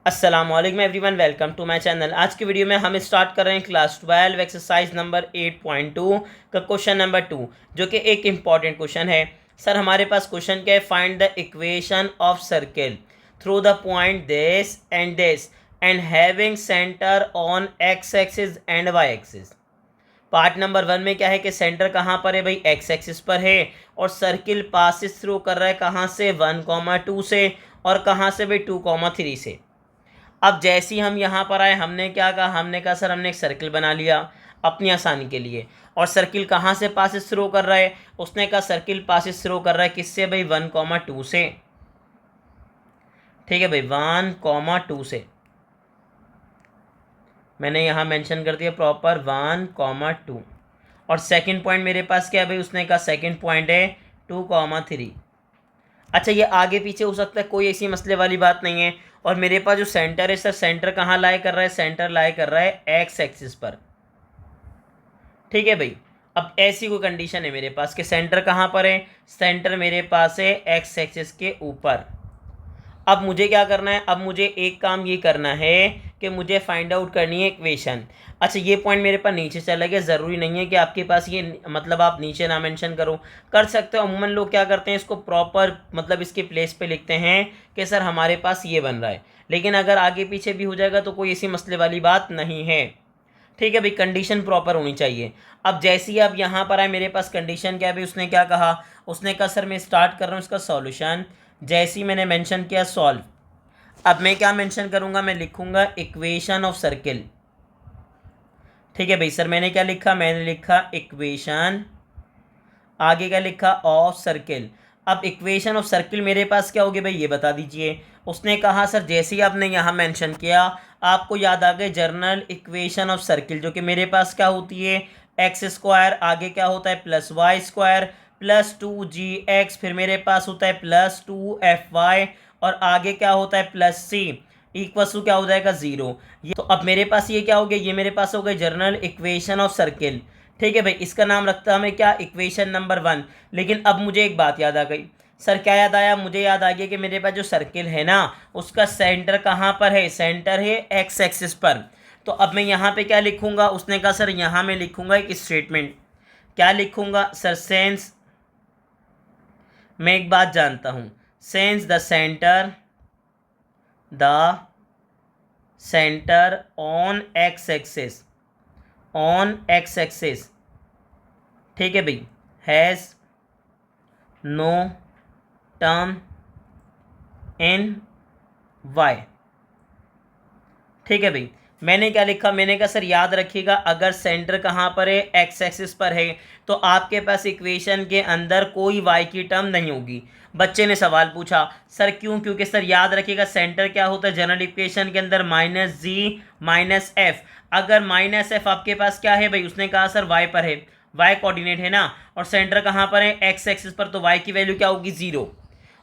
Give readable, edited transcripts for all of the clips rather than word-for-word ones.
अस्सलामुअलैकुम everyone, welcome to my channel. आज की वीडियो में हम स्टार्ट कर रहे हैं क्लास 12 एक्सरसाइज नंबर 8.2 का क्वेश्चन नंबर 2, जो कि एक इम्पॉर्टेंट क्वेश्चन है। सर हमारे पास क्वेश्चन क्या है, find the equation of circle through the point this and having centre on x axis and y axis. Part number 1 में क्या है कि सेंटर कहाँ पर है भाई, एक्स एक्सिस पर है, और सर्किल पासिस थ्रू कर रहा है कहाँ से, 1,2 से, और कहाँ से भाई 2,3 से। अब जैसे ही हम यहाँ पर आए, हमने क्या कहा, हमने कहा सर हमने एक सर्किल बना लिया अपनी आसानी के लिए। और सर्किल कहाँ से पासिस थ्रू कर रहा है, उसने कहा सर्किल पासिस थ्रू कर रहा है किससे भाई, 1,2 से। ठीक है भाई, 1,2 से मैंने यहाँ मेंशन कर दिया प्रॉपर 1,2। और सेकंड पॉइंट मेरे पास क्या है भाई, उसने कहा सेकंड पॉइंट है 2,3। अच्छा, ये आगे पीछे हो सकता है, कोई ऐसी मसले वाली बात नहीं है। और मेरे पास जो सेंटर है सर, सेंटर कहाँ लाई कर रहा है, सेंटर लाई कर रहा है एक्स एक्सिस पर। ठीक है भाई, अब ऐसी कोई कंडीशन है मेरे पास कि सेंटर कहाँ पर है, सेंटर मेरे पास है एक्स एक्सिस के ऊपर। अब मुझे क्या करना है, अब मुझे एक काम ये करना है कि मुझे फाइंड आउट करनी है इक्वेशन। अच्छा, ये पॉइंट मेरे पास नीचे चला गया, ज़रूरी नहीं है कि आपके पास ये मतलब आप नीचे ना मेंशन करो, कर सकते हो। अमूमन लोग क्या करते हैं, इसको प्रॉपर मतलब इसके प्लेस पे लिखते हैं कि सर हमारे पास ये बन रहा है। लेकिन अगर आगे पीछे भी हो जाएगा तो कोई ऐसी मसले वाली बात नहीं है। ठीक है भाई, कंडीशन प्रॉपर होनी चाहिए। अब जैसे ही आप यहाँ पर आए, मेरे पास कंडीशन क्या है भाई, उसने क्या कहा, उसने कहा सर मैं स्टार्ट कर रहा हूँ इसका सॉल्यूशन। जैसे ही मैंने मेंशन किया सॉल्व, अब मैं क्या मेंशन करूँगा, मैं लिखूँगा इक्वेशन ऑफ सर्किल। ठीक है भाई, सर मैंने क्या लिखा, मैंने लिखा इक्वेशन, आगे क्या लिखा, ऑफ सर्किल। अब इक्वेशन ऑफ सर्किल मेरे पास क्या होगी भाई, ये बता दीजिए। उसने कहा सर जैसे ही आपने यहाँ मेंशन किया, आपको याद आ गए जनरल इक्वेशन ऑफ सर्किल, जो कि मेरे पास क्या होती है, एक्स स्क्वायर, आगे क्या होता है plus Y square, plus 2gx, फिर मेरे पास होता है प्लस 2fy, और आगे क्या होता है प्लस सी, इक्वल टू क्या हो जाएगा, जीरो। ये तो अब मेरे पास ये क्या हो गया, ये मेरे पास हो गया जनरल इक्वेशन ऑफ सर्किल। ठीक है भाई, इसका नाम रखता हमें क्या, इक्वेशन नंबर 1। लेकिन अब मुझे एक बात याद आ गई। सर क्या याद आया, मुझे याद आ गया कि मेरे पास जो सर्किल है ना, उसका सेंटर कहाँ पर है, सेंटर है एक्स एक्सिस पर। तो अब मैं यहाँ पे क्या लिखूंगा, उसने कहा सर यहाँ मैं लिखूंगा एक स्टेटमेंट। क्या लिखूंगा सर, सेंस, मैं एक बात जानता हूँ, since the centre on x axis, on x axis, ठीक है भाई, has no term in y. ठीक है भाई, मैंने क्या लिखा, मैंने कहा सर याद रखिएगा, अगर सेंटर कहाँ पर है, एक्स एक्सिस पर है, तो आपके पास इक्वेशन के अंदर कोई वाई की टर्म नहीं होगी। बच्चे ने सवाल पूछा सर क्यों, क्योंकि सर याद रखिएगा सेंटर क्या होता है जनरल इक्वेशन के अंदर, -g-f। अगर -f आपके पास क्या है भाई, उसने कहा सर वाई पर है, वाई कोऑर्डिनेट है ना, और सेंटर कहाँ पर है, एक्स एक्सिस पर, तो वाई की वैल्यू क्या होगी, जीरो।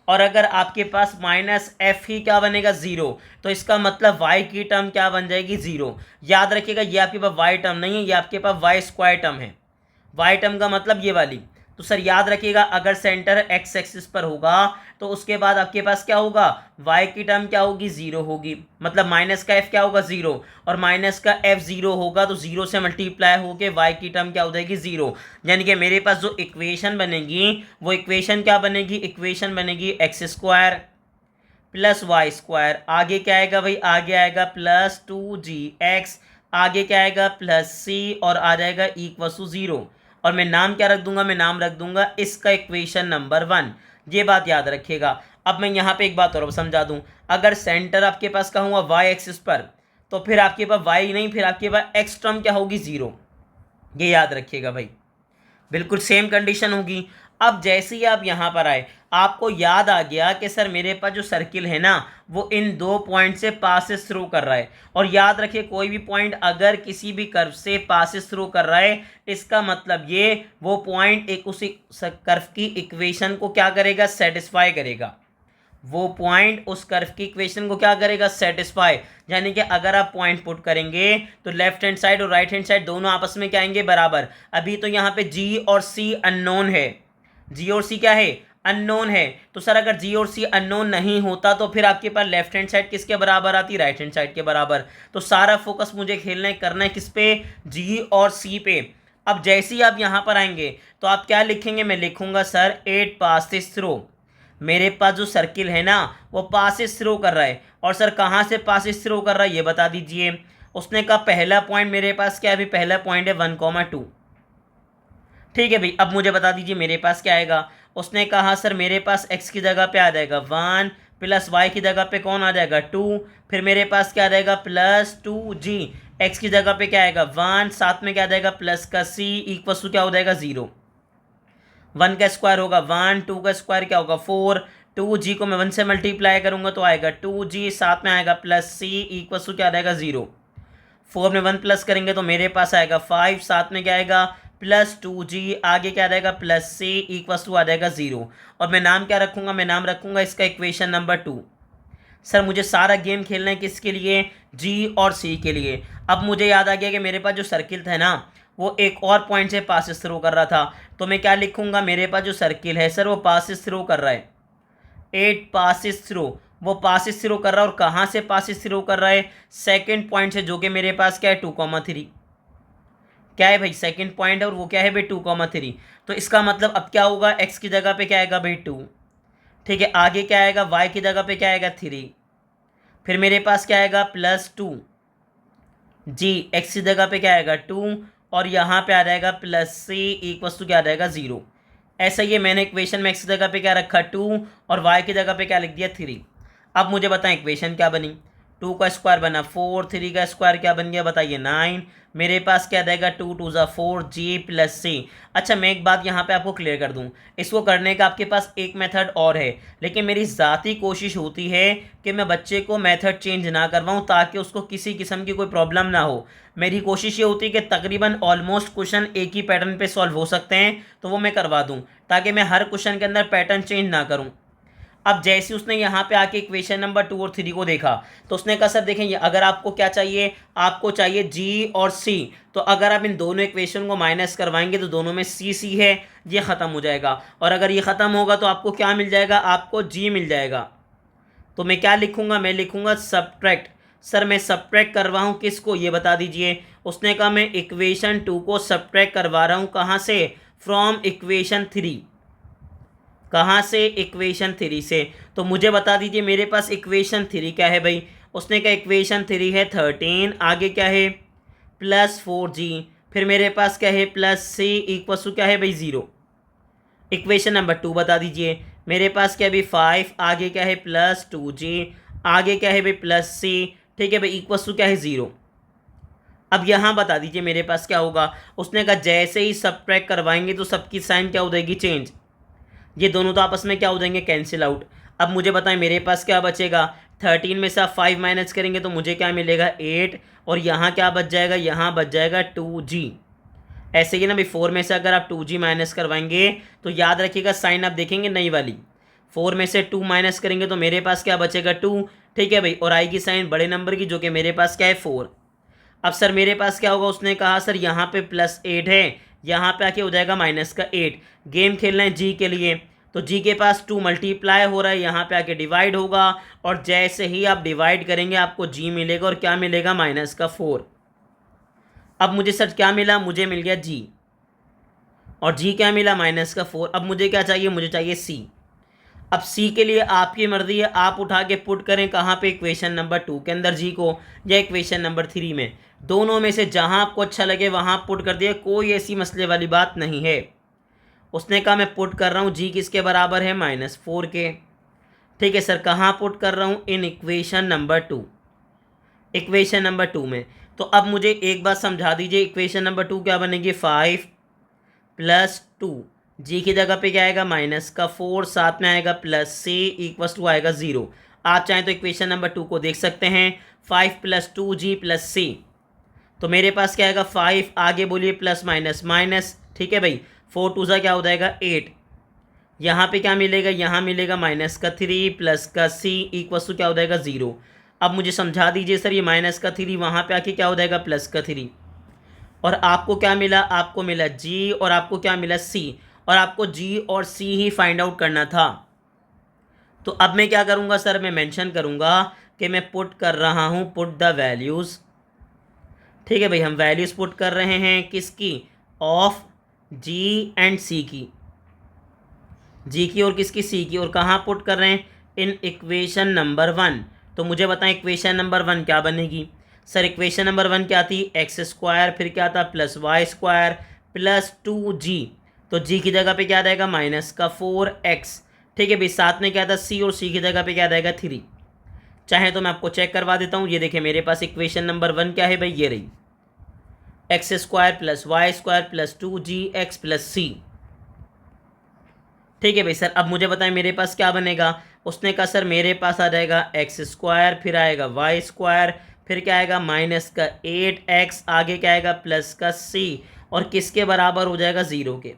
और अगर आपके पास -f ही क्या बनेगा, जीरो, तो इसका मतलब y की टर्म क्या बन जाएगी, जीरो। याद रखिएगा ये आपके पास y टर्म नहीं है, ये आपके पास y स्क्वायर टर्म है। y टर्म का मतलब ये वाली। तो सर याद रखिएगा, अगर सेंटर x एक्सिस पर होगा तो उसके बाद आपके पास क्या होगा, y की टर्म क्या होगी, जीरो होगी। मतलब माइनस का f क्या होगा, जीरो, और माइनस का f जीरो होगा, तो जीरो से मल्टीप्लाई होके y की टर्म क्या हो जाएगी, जीरो। यानी कि मेरे पास जो इक्वेशन बनेगी, वो इक्वेशन क्या बनेगी, इक्वेशन बनेगी x square plus Y square, आगे क्या आएगा भाई, आगे आएगा प्लस 2gx, आगे क्या आएगा प्लस सी, और आ जाएगा इक्वल टू जीरो। और मैं नाम क्या रख दूंगा, मैं नाम रख दूंगा इसका इक्वेशन नंबर 1। ये बात याद रखिएगा। अब मैं यहाँ पे एक बात और समझा दूं, अगर सेंटर आपके पास का हुआ वाई एक्सिस पर, तो फिर आपके पास वाई नहीं, फिर आपके पास एक्स टर्म क्या होगी, जीरो। ये याद रखिएगा भाई, बिल्कुल सेम कंडीशन होगी। अब जैसे ही आप यहाँ पर आए, आपको याद आ गया कि सर मेरे पास जो सर्किल है ना, वो इन दो पॉइंट से पासिस थ्रू कर रहा है। और याद रखिए, कोई भी पॉइंट अगर किसी भी कर्व से पासिस थ्रू कर रहा है, इसका मतलब ये वो पॉइंट एक उसी कर्व की इक्वेशन को क्या करेगा, सेटिस्फाई करेगा। वो पॉइंट उस कर्व की इक्वेशन को क्या करेगा, सेटिस्फाई। यानी कि अगर आप पॉइंट पुट करेंगे तो लेफ्ट हैंड साइड और राइट हैंड साइड दोनों आपस में क्या आएंगे, बराबर। अभी तो यहाँ पे जी और सी अननोन है, जी और सी क्या है, अननोन है। तो सर अगर जी और सी अननोन नहीं होता तो फिर आपके पास लेफ्ट हैंड साइड किसके बराबर आती, राइट हैंड साइड के बराबर। तो सारा फोकस मुझे खेलना है, करना है किस पे, जी और सी पे। अब जैसे ही आप यहाँ पर आएंगे तो आप क्या लिखेंगे, मैं लिखूंगा सर 8 पासेस थ्रू। मेरे पास जो सर्किल है ना वो पासेस थ्रू कर रहा है, और सर कहाँ से पासेस थ्रू कर रहा है ये बता दीजिए। उसने कहा पहला पॉइंट मेरे पास क्या है, अभी पहला पॉइंट है 1,2। ठीक है भाई, अब मुझे बता दीजिए मेरे पास क्या आएगा। उसने कहा सर मेरे पास x की जगह पे आ जाएगा 1 प्लस y की जगह पे कौन आ जाएगा 2, फिर मेरे पास क्या आ जाएगा +2g, x की जगह पे क्या आएगा 1, साथ में क्या आ जाएगा प्लस का c इक्वल टू क्या हो जाएगा 0। 1 का स्क्वायर होगा 1, 2 का स्क्वायर क्या होगा 4, 2g को मैं 1 से मल्टीप्लाई करूंगा तो आएगा 2g, साथ में आएगा प्लस c इक्वल टू क्या आ जाएगा 0। 4 में 1 प्लस करेंगे तो मेरे पास आएगा 5, साथ में क्या आएगा +2g, आगे क्या आएगा प्लस c इक्वल टू आ जाएगा 0। और मैं नाम क्या रखूंगा, मैं नाम रखूंगा इसका इक्वेशन नंबर 2। सर मुझे सारा गेम खेलना है किसके लिए, जी और सी के लिए। अब मुझे याद आ गया कि मेरे पास जो सर्किल था ना वो एक और पॉइंट से पासेस थ्रू कर रहा था, तो मैं क्या लिखूंगा, मेरे पास जो सर्किल है सर वो पासेस थ्रू कर रहा है, 8 पासेस थ्रू। वो पासेस थ्रू कर रहा है, और कहाँ से पासेस थ्रू कर रहा है, सेकंड पॉइंट से, जो कि मेरे पास क्या है 2,3। क्या है भाई, सेकंड पॉइंट है और वो क्या है भाई 2,3। तो इसका मतलब अब क्या होगा, एक्स की जगह पे क्या आएगा भाई 2, ठीक है, आगे क्या आएगा वाई की जगह पे क्या आएगा 3, फिर मेरे पास क्या आएगा +2 जी, एक्स की जगह पे क्या आएगा 2, और यहाँ पे आ जाएगा प्लस सी इक्वल टू क्या आ जाएगा 0। ऐसा ही मैंने इक्वेशन में एक्स की जगह पे क्या रखा 2 और वाई की जगह पे क्या लिख दिया 3। अब मुझे बताएं इक्वेशन क्या बनी, 2 का स्क्वायर बना 4, 3 का स्क्वायर क्या बन गया बताइए 9, मेरे पास क्या देगा 2 2 ज़ा 4 जी प्लस सी। अच्छा मैं एक बात यहाँ पे आपको क्लियर कर दूँ, इसको करने का आपके पास एक मेथड और है, लेकिन मेरी ज़ाती कोशिश होती है कि मैं बच्चे को मेथड चेंज ना करवाऊँ ताकि उसको किसी किस्म की कोई प्रॉब्लम ना हो। मेरी कोशिश ये होती है कि तकरीबन ऑलमोस्ट क्वेश्चन एक ही पैटर्न पे सॉल्व हो सकते हैं, तो वो मैं करवा दूँ ताकि मैं हर क्वेश्चन के अंदर पैटर्न चेंज ना करूँ। अब जैसे उसने यहाँ पे आके इक्वेशन नंबर 2 और 3 को देखा तो उसने कहा सर देखें अगर आपको क्या चाहिए, आपको चाहिए जी और सी, तो अगर आप इन दोनों इक्वेशन को माइनस करवाएंगे तो दोनों में सी सी है, ये ख़त्म हो जाएगा, और अगर ये ख़त्म होगा तो आपको क्या मिल जाएगा, आपको जी मिल जाएगा। तो मैं क्या लिखूंगा, मैं लिखूंगा सब्ट्रैक्ट। सर मैं सब्ट्रैक्ट करवा हूँ किसको ये बता दीजिए। उसने कहा मैं इक्वेशन 2 को सब्ट्रैक्ट करवा रहा हूँ, कहाँ से, फ्रॉम इक्वेशन 3। कहाँ से, इक्वेशन 3 से। तो मुझे बता दीजिए मेरे पास इक्वेशन 3 क्या है भाई। उसने कहा इक्वेशन 3 है 13, आगे क्या है +4g, फिर मेरे पास क्या है प्लस सी इक्वल टू क्या है भाई 0। इक्वेशन नंबर 2 बता दीजिए, मेरे पास क्या है भाई 5, आगे क्या है +2g, आगे क्या है भाई प्लस सी, ठीक है भाई इक्वल टू क्या है 0। अब यहाँ बता दीजिए मेरे पास क्या होगा। उसने कहा जैसे ही सब्ट्रैक्ट करवाएंगे तो सबकी साइन क्या हो जाएगी, चेंज, ये दोनों तो आपस में क्या हो जाएंगे, कैंसिल आउट। अब मुझे बताएं मेरे पास क्या बचेगा, 13 में से आप 5 माइनस करेंगे तो मुझे क्या मिलेगा 8, और यहाँ क्या बच जाएगा, यहाँ बच जाएगा 2g। ऐसे ही ना भाई 4 में से अगर आप 2g माइनस करवाएंगे तो याद रखिएगा साइन आप देखेंगे नई वाली, 4 में से 2 माइनस करेंगे तो मेरे पास क्या बचेगा 2, ठीक है भाई, और आएगी साइन बड़े नंबर की जो कि मेरे पास क्या है 4। अब सर मेरे पास क्या होगा, उसने कहा सर यहाँ पे +8 है, यहाँ पे आके हो जाएगा -8। गेम खेलना है जी के लिए, तो जी के पास 2 मल्टीप्लाई हो रहा है, यहाँ पे आके डिवाइड होगा, और जैसे ही आप डिवाइड करेंगे आपको जी मिलेगा, और क्या मिलेगा -4। अब मुझे सर क्या मिला, मुझे मिल गया जी, और जी क्या मिला -4। अब मुझे क्या चाहिए, मुझे चाहिए सी। अब सी के लिए आपकी मर्जी है, आप उठा के पुट करें कहाँ पे, इक्वेशन नंबर 2 के अंदर जी को, या इक्वेशन नंबर 3 में, दोनों में से जहाँ आपको अच्छा लगे वहाँ पुट कर दिए, कोई ऐसी मसले वाली बात नहीं है। उसने कहा मैं पुट कर रहा हूँ जी किसके बराबर है, -4 के, ठीक है सर, कहाँ पुट कर रहा हूँ, in equation number 2, equation number 2 में। तो अब मुझे एक बात समझा दीजिए, इक्वेशन नंबर 2 क्या बनेगी, 5 + 2, जी की जगह पे क्या आएगा -4, साथ में आएगा प्लस सी इक्वल टू आएगा 0। आप चाहें तो इक्वेशन नंबर 2 को देख सकते हैं, 5 + 2g + c, तो मेरे पास क्या आएगा 5, आगे बोलिए प्लस माइनस माइनस, ठीक है भाई, 4 2 ज़ा क्या हो जाएगा 8, यहाँ पे क्या मिलेगा, यहाँ मिलेगा -3 प्लस का c इक्वल टू क्या हो जाएगा 0। अब मुझे समझा दीजिए सर ये -3 वहाँ पे आके क्या हो जाएगा +3, और आपको क्या मिला, आपको मिला जी और आपको क्या मिला सी, और आपको जी और सी ही फाइंड आउट करना था। तो अब मैं क्या करूँगा सर, मैं मेंशन करूँगा कि मैं पुट कर रहा हूँ पुट द वैल्यूज़। ठीक है भाई, हम वैल्यूज़ पुट कर रहे हैं किसकी, ऑफ जी एंड सी की, जी की और किसकी, सी की। और कहाँ पुट कर रहे हैं, इन इक्वेशन नंबर 1। तो मुझे बताएं इक्वेशन नंबर 1 क्या बनेगी। सर इक्वेशन नंबर 1 क्या थी, एक्स स्क्वायर, फिर क्या था plus Y square plus 2g। तो जी की जगह पे क्या रहेगा, माइनस का 4x। ठीक है भाई, साथ में क्या था सी, और सी की जगह पे क्या रहेगा 3। चाहे तो मैं आपको चेक करवा देता हूँ। ये देखिए मेरे पास इक्वेशन नंबर 1 क्या है भाई, ये रही, X square plus Y square plus 2gx plus C. ठीक है भाई सर, अब मुझे बताएं मेरे पास क्या बनेगा। उसने कहा सर मेरे पास आ जाएगा एक्स स्क्वायर, फिर आएगा वाई स्क्वायर, फिर क्या आएगा माइनस का 8x, आगे क्या आएगा प्लस का सी, और किसके बराबर हो जाएगा, ज़ीरो के।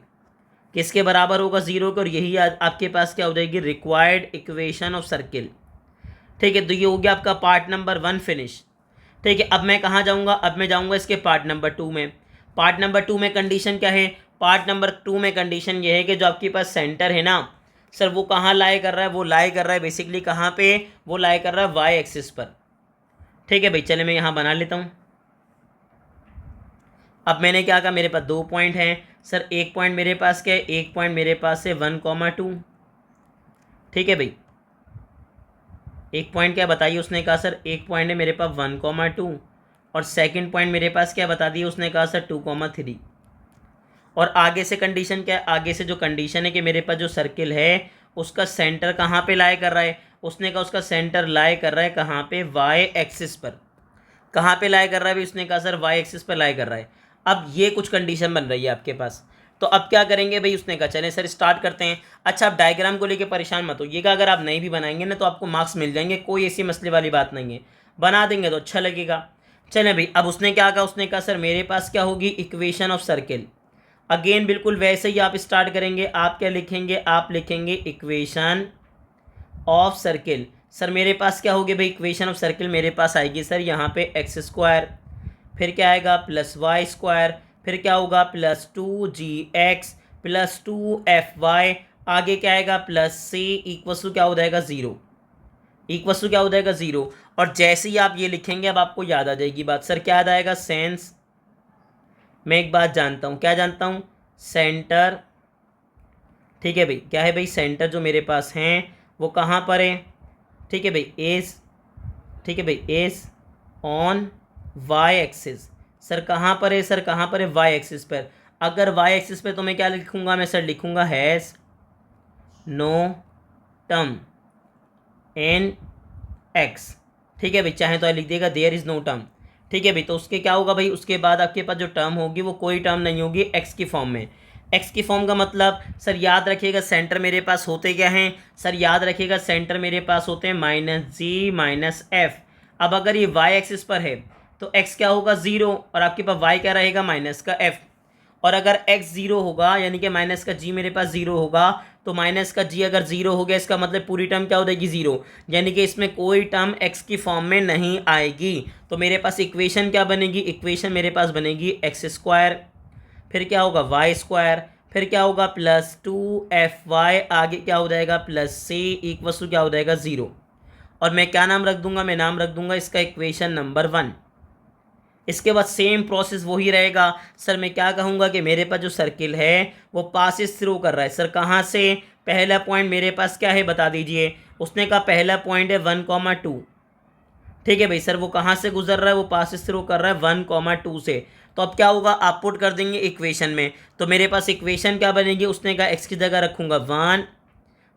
किसके बराबर होगा, ज़ीरो के। और यही आपके पास क्या हो जाएगी, रिक्वायर्ड इक्वेशन ऑफ सर्किल। ठीक है, तो ये हो गया आपका पार्ट नंबर 1 फिनिश। ठीक है, अब मैं कहाँ जाऊँगा, अब मैं जाऊँगा इसके पार्ट नंबर 2 में। पार्ट नंबर 2 में कंडीशन क्या है, पार्ट नंबर 2 में कंडीशन ये है कि जो आपके पास सेंटर है ना सर, वो कहाँ लाई कर रहा है, वो लाई कर रहा है बेसिकली कहाँ पे, वो लाई कर रहा है वाई एक्सिस पर। ठीक है भाई, चले मैं यहाँ बना लेता हूँ। अब मैंने क्या कहा, मेरे पास 2 पॉइंट हैं सर। एक पॉइंट मेरे पास क्या है, एक पॉइंट मेरे पास है 1,2। ठीक है भाई, एक पॉइंट क्या बताइए, उसने कहा सर एक पॉइंट है मेरे पास 1,2, और सेकंड पॉइंट मेरे पास क्या बता दिया, उसने कहा सर 2,3। और आगे से कंडीशन क्या है, आगे से जो कंडीशन है कि मेरे पास जो सर्किल है उसका सेंटर कहाँ पे लाई कर रहा है, उसने कहा उसका सेंटर लाई कर रहा है कहाँ पे, वाई एक्सिस पर। कहाँ पे लाई कर रहा है भाई, उसने कहा सर वाई एक्सिस पर लाई कर रहा है। अब ये कुछ कंडीशन बन रही है आपके पास। तो अब क्या करेंगे भाई, उसने कहा चलें सर स्टार्ट करते हैं। अच्छा, आप डायग्राम को लेके परेशान मत होइएगा, अगर आप नहीं भी बनाएंगे ना तो आपको मार्क्स मिल जाएंगे, कोई ऐसी मसले वाली बात नहीं है, बना देंगे तो अच्छा लगेगा। चलें भाई, अब उसने क्या कहा, उसने कहा सर मेरे पास क्या होगी, इक्वेशन ऑफ सर्किल। अगेन बिल्कुल वैसे ही आप स्टार्ट करेंगे, आप क्या लिखेंगे, आप लिखेंगे इक्वेशन ऑफ सर्किल। सर मेरे पास क्या होगी भाई, इक्वेशन ऑफ सर्किल मेरे पास आएगी सर यहाँ पे एक्स स्क्वायर, फिर क्या आएगा प्लस वाई स्क्वायर, फिर क्या होगा प्लस 2gx प्लस 2fy, आगे क्या आएगा प्लस सी, इक्वस टू क्या हो जाएगा 0, इक्वस टू क्या हो जाएगा 0। और जैसे ही आप ये लिखेंगे अब आपको याद आ जाएगी बात, सर क्या याद आएगा, सेंस। मैं एक बात जानता हूँ, क्या जानता हूँ, सेंटर। ठीक है भाई, क्या है भाई, सेंटर जो मेरे पास हैं वो कहाँ पर है। ठीक है भाई, एज, ठीक है भाई, as on y axis. Sir कहाँ पर है, सर कहाँ पर है, वाई एक्सिस पर। अगर वाई एक्सिस पे तो मैं क्या लिखूंगा, मैं सर लिखूंगा has no term in x. ठीक है भाई, चाहे तो लिख देगा देयर इज़ नो टर्म। ठीक है भाई, तो उसके क्या होगा भाई, उसके बाद आपके पास जो टर्म होगी वो कोई टर्म नहीं होगी एक्स की फॉर्म में। एक्स की फॉर्म का मतलब सर याद रखिएगा सेंटर मेरे पास होते क्या हैं, सर याद रखिएगा सेंटर मेरे पास होते हैं माइनस जी माइनस एफ। अब अगर ये वाई एक्सिस पर है तो एक्स क्या होगा 0, और आपके पास वाई क्या रहेगा माइनस का एफ। और अगर x 0 होगा यानी कि माइनस का g मेरे पास 0 होगा, तो माइनस का g अगर 0 हो गया इसका मतलब पूरी टर्म क्या हो जाएगी 0, यानी कि इसमें कोई टर्म x की फॉर्म में नहीं आएगी। तो मेरे पास इक्वेशन क्या बनेगी, इक्वेशन मेरे पास बनेगी एक्स स्क्वायर, फिर क्या होगा वाई स्क्वायर, फिर क्या होगा प्लस 2fy, आगे क्या हो जाएगा प्लस सी, इक्वस टू क्या हो जाएगा 0। और मैं क्या नाम रख दूंगा, मैं नाम रख दूंगा इसका इक्वेशन नंबर 1। इसके बाद सेम प्रोसेस वही रहेगा। सर मैं क्या कहूँगा कि मेरे पास जो सर्किल है वो पासिस थ्रू कर रहा है। सर कहाँ से, पहला पॉइंट मेरे पास क्या है बता दीजिए। उसने कहा पहला पॉइंट है 1,2। ठीक है भाई सर, वो कहाँ से गुजर रहा है, वो पासिस थ्रू कर रहा है 1,2 से। तो अब क्या होगा, आप पुट कर देंगे इक्वेशन में। तो मेरे पास इक्वेशन क्या बनेगी, उसने कहा एक्स की जगह रखूँगा 1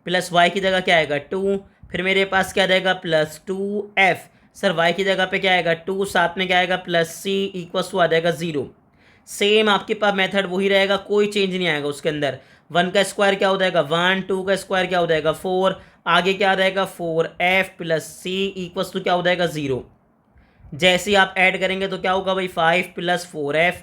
प्लस वाई की जगह क्या आएगा 2, फिर मेरे पास क्या आएगा प्लस 2f। सर y की जगह पे क्या आएगा 2, साथ में क्या आएगा प्लस c, इक्वस टू आ जाएगा 0। सेम आपके पास मेथड वही रहेगा, कोई चेंज नहीं आएगा उसके अंदर। 1 का स्क्वायर क्या हो जाएगा 1, 2 का स्क्वायर क्या हो जाएगा 4, आगे क्या आ जाएगा 4f plus C, equals to क्या हो जाएगा 0। जैसे ही आप ऐड करेंगे तो क्या होगा भाई 5 प्लस 4f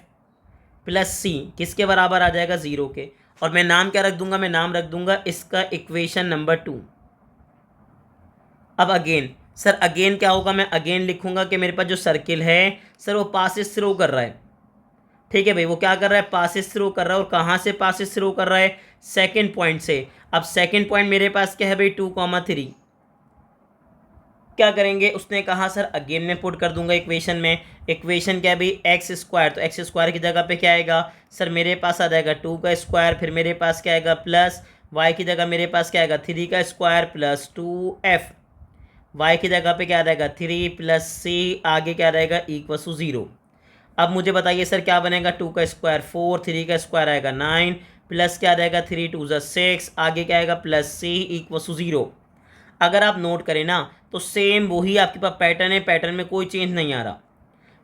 प्लस सी किसके बराबर आ जाएगा 0 के। और मैं नाम क्या रख दूंगा, मैं नाम रख दूंगा इसका इक्वेशन नंबर 2। अब अगेन सर, अगेन क्या होगा, मैं अगेन लिखूंगा कि मेरे पास जो सर्किल है सर वो पासिस थ्रू कर रहा है। ठीक है भाई, वो क्या कर रहा है, पासिस थ्रू कर रहा है, और कहाँ से पासिस थ्रू कर रहा है, सेकंड पॉइंट से। अब सेकंड पॉइंट मेरे पास क्या है भाई, 2,3। क्या करेंगे, उसने कहा सर अगेन मैं पुट कर दूंगा इक्वेशन में। इक्वेशन क्या है भाई, एक्स स्क्वायर, तो एक्स स्क्वायर की जगह पे क्या आएगा सर, मेरे पास आ जाएगा 2 का स्क्वायर, फिर मेरे पास क्या आएगा प्लस वाई की जगह मेरे पास क्या आएगा 3 का स्क्वायर प्लस 2f, वाई की जगह पे क्या रहेगा 3 प्लस सी, आगे क्या रहेगा इक्वल टू 0। अब मुझे बताइए सर क्या बनेगा, 2 का स्क्वायर 4, 3 का स्क्वायर आएगा 9, प्लस क्या रहेगा 3 2 6, आगे क्या आएगा प्लस सी इक्वल टू 0। अगर आप नोट करें ना तो सेम वही आपके पास पैटर्न है, पैटर्न में कोई चेंज नहीं आ रहा।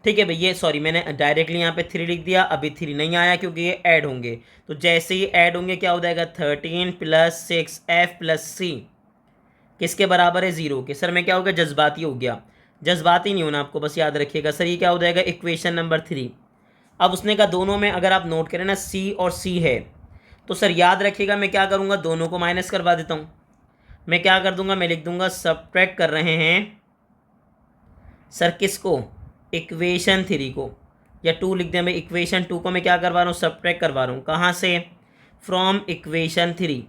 ठीक है भैया, सॉरी मैंने डायरेक्टली यहाँ पे 3 लिख दिया, अभी 3 नहीं आया क्योंकि ये ऐड होंगे। तो जैसे ही ऐड होंगे क्या हो जाएगा 13 प्लस 6f प्लस सी, किसके बराबर है 0 के। सर मैं क्या हो गया, जज्बाती हो गया। जज्बाती नहीं होना आपको, बस याद रखिएगा सर, ये क्या हो जाएगा इक्वेशन नंबर 3। अब उसने कहा दोनों में अगर आप नोट करें ना सी और सी है, तो सर याद रखिएगा मैं क्या करूँगा, दोनों को माइनस करवा देता हूँ। मैं क्या कर दूंगा, मैं लिख दूंगा सब्ट्रैक्ट कर रहे हैं सर किसको, इक्वेशन 3 को, या 2 लिख दें भाई, इक्वेशन 2 को मैं क्या करवा रहा हूँ, सब्ट्रैक्ट करवा रहा हूँ। कहाँ से, फ्रॉम इक्वेशन 3।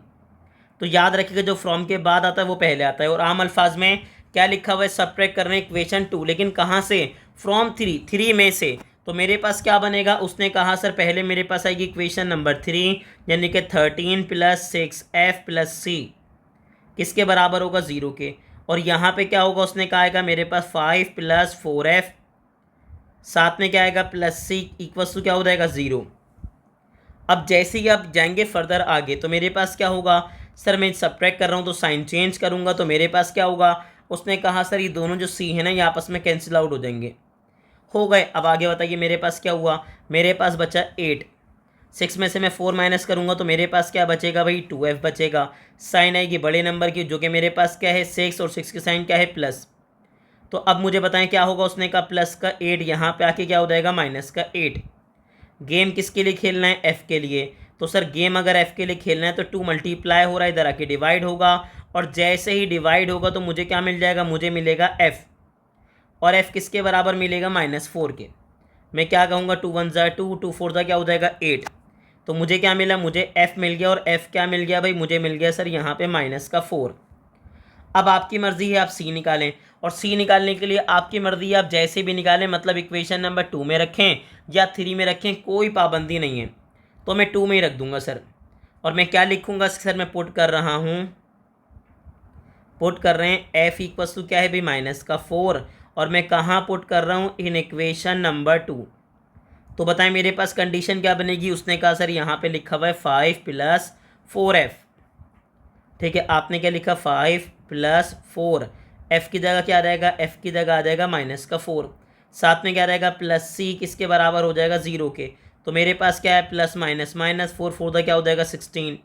तो याद रखिएगा जो फ्रॉम के बाद आता है वो पहले आता है, और आम अल्फाज में क्या लिखा हुआ है, सब्ट्रैक्ट कर रहे हैं इक्वेशन 2, लेकिन कहाँ से, फ्रॉम 3 में से। तो मेरे पास क्या बनेगा, उसने कहा सर पहले मेरे पास आएगी इक्वेशन नंबर 3, यानी कि 13 प्लस 6f प्लस सी, किसके बराबर होगा 0 के। और यहाँ पे क्या होगा, उसने कहा आएगा मेरे पास 5 प्लस 4f, साथ में क्या आएगा प्लस सी इक्वल्स टू क्या हो जाएगा 0। अब जैसे ही आप जाएंगे फर्दर आगे तो मेरे पास क्या होगा, सर मैं सब्ट्रैक्ट कर रहा हूँ तो साइन चेंज करूँगा, तो मेरे पास क्या होगा, उसने कहा सर ये दोनों जो सी है ना ये आपस में कैंसिल आउट हो जाएंगे, हो गए। अब आगे बताइए मेरे पास क्या हुआ, मेरे पास बचा 8, 6 में से मैं 4 माइनस करूँगा तो मेरे पास क्या बचेगा भाई 2f बचेगा। साइन आएगी बड़े नंबर की, जो कि मेरे पास क्या है 6, और 6 की साइन क्या है प्लस। तो अब मुझे बताएं क्या होगा, उसने कहा प्लस का 8, यहाँ पे आके क्या हो जाएगा माइनस का 8। गेम किसके लिए खेलना है, f के लिए। तो सर गेम अगर f के लिए खेलना है तो 2 मल्टीप्लाई हो रहा है, इधर आके डिवाइड होगा, और जैसे ही डिवाइड होगा तो मुझे क्या मिल जाएगा, मुझे मिलेगा f, और f किसके बराबर मिलेगा -4 के। मैं क्या कहूँगा 2 1 ज़ा 2, 2 4 ज़ा क्या हो जाएगा 8। तो मुझे क्या मिला, मुझे f मिल गया, और f क्या मिल गया भाई, मुझे मिल गया सर यहाँ पे -4। अब आपकी मर्ज़ी है आप c निकालें, और c निकालने के लिए आपकी मर्ज़ी है आप जैसे भी निकालें, मतलब इक्वेशन नंबर 2 में रखें या 3 में रखें, कोई पाबंदी नहीं है। तो मैं 2 में ही रख दूंगा सर, और मैं क्या लिखूंगा सर, मैं पुट कर रहा हूँ, पुट कर रहे हैं f इक्वल्स टू क्या है भाई -4, और मैं कहाँ पुट कर रहा हूँ, इन इक्वेशन नंबर 2। तो बताएं मेरे पास कंडीशन क्या बनेगी, उसने कहा सर यहाँ पे लिखा हुआ है 5 प्लस 4f। ठीक है, आपने क्या लिखा 5 प्लस 4, f की जगह क्या आ जाएगा, f की जगह आ जाएगा -4, साथ में क्या रहेगा प्लस c, किसके बराबर हो जाएगा 0 के। तो मेरे पास क्या है प्लस माइनस, -4 4 का क्या हो जाएगा 16।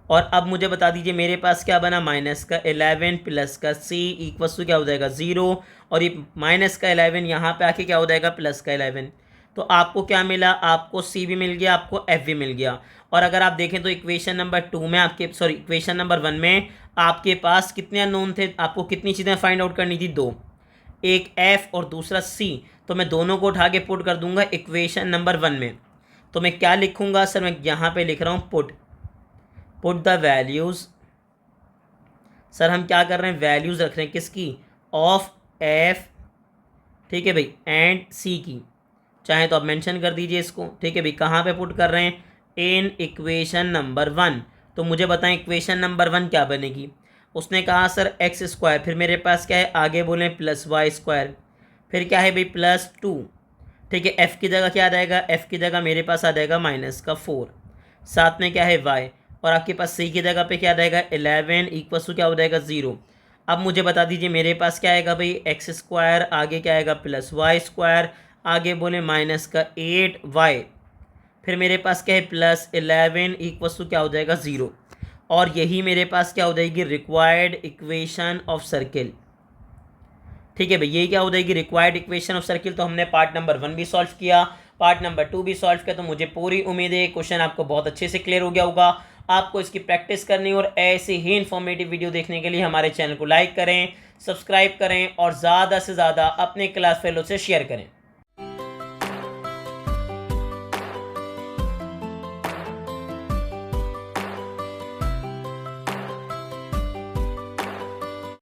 और अब मुझे बता दीजिए मेरे पास क्या बना, माइनस का 11 प्लस का c इक्वल्स टू क्या हो जाएगा 0, और ये माइनस का 11 यहाँ पे आके क्या हो जाएगा प्लस का 11। तो आपको क्या मिला, आपको c भी मिल गया, आपको f भी मिल गया। और अगर आप देखें तो इक्वेशन नंबर 2 में आपके, सॉरी इक्वेशन नंबर 1 में आपके पास कितने अननोन थे, आपको कितनी चीज़ें फाइंड आउट करनी थी, 2, एक f और दूसरा c। तो मैं दोनों को उठा के पुट कर दूंगा इक्वेशन नंबर 1 में। तो मैं क्या लिखूंगा सर, मैं यहाँ पे लिख रहा हूँ पुट द वैल्यूज़। सर हम क्या कर रहे हैं, वैल्यूज़ रख रहे हैं किसकी, ऑफ f, ठीक है भाई, एंड c की। चाहे तो आप मेंशन कर दीजिए इसको, ठीक है भाई। कहाँ पे पुट कर रहे हैं, इन इक्वेशन नंबर 1। तो मुझे बताएं इक्वेशन नंबर 1 क्या बनेगी। उसने कहा सर एक्स स्क्वायर, फिर मेरे पास क्या है आगे बोलें प्लस वाई स्क्वायर, फिर क्या है भाई +2। ठीक है, f की जगह क्या आ जाएगा, f की जगह मेरे पास आ जाएगा -4, साथ में क्या है y, और आपके पास c की जगह पे क्या आ जाएगा 11 इक्वल्स टू क्या हो जाएगा 0। अब मुझे बता दीजिए मेरे पास क्या आएगा भाई एक्स स्क्वायर, आगे क्या आएगा प्लस वाई स्क्वायर, आगे बोले -8y, फिर मेरे पास क्या है +11 इक्वल्स टू क्या हो जाएगा 0। और यही मेरे पास क्या हो जाएगी रिक्वायर्ड इक्वेशन ऑफ सर्किल। ठीक है भाई, यही क्या हो जाएगी रिक्वायर्ड इक्वेशन ऑफ सर्किल। तो हमने पार्ट नंबर 1 भी सॉल्व किया, पार्ट नंबर 2 भी सॉल्व किया। तो मुझे पूरी उम्मीद है क्वेश्चन आपको बहुत अच्छे से क्लियर हो गया होगा। आपको इसकी प्रैक्टिस करनी, और ऐसे ही इन्फॉर्मेटिव वीडियो देखने के लिए हमारे चैनल को लाइक करें, सब्सक्राइब करें, और ज़्यादा से ज़्यादा अपने क्लास फेलो से शेयर करें।